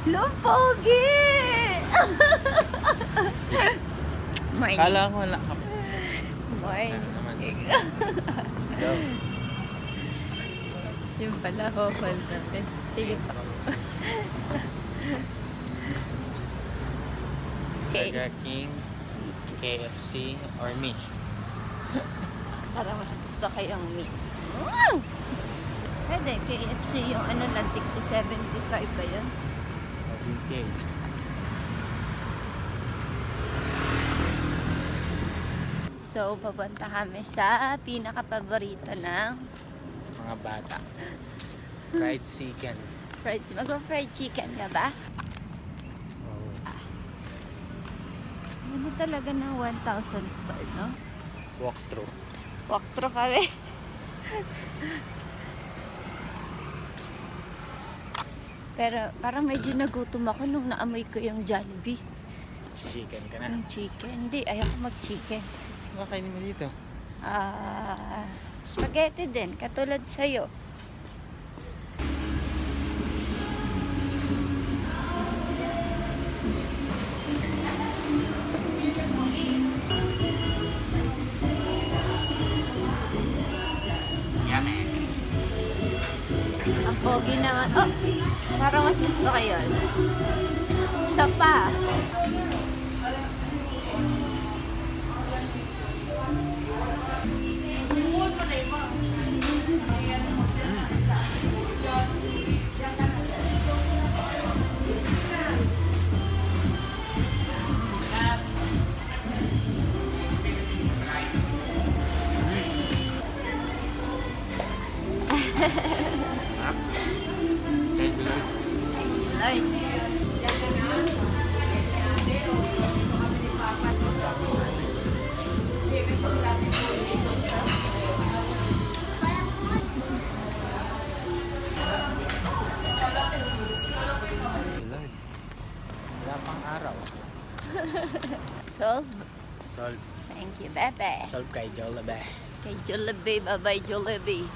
Lupogi! Morning. Kala ko wala ka. Morning. Go. Yung pala, hopal natin. Sige pa. Burger King, KFC, or me? Para mas gusto kayong meat. Pwede, KFC yung ano lang, sa 75 ba yun? BK. So, papunta kami sa pinaka-paborito ng Mga bata. Fried chicken. Mag-fried chicken ka ba? Oh. Ano talaga ng 1,000 star, no? Walk through. Walk through kami. Pero parang medyo nagutom ako nung naamoy ko yung Jollibee. Chicken ka na. Yung chicken. Hindi, ayoko mag-chicken. Kakainin mo dito. Spaghetti din, katulad sa'yo. Ang pogi naman. Oh, parang mas gusto ko yun. Isa pa. Kahit bilog. Nice. Bilog. Wala pang araw. Solve. Solve. Thank you, Bebe. Solve kay Jollibee. Kay Jollibee. Bye-bye, Jollibee.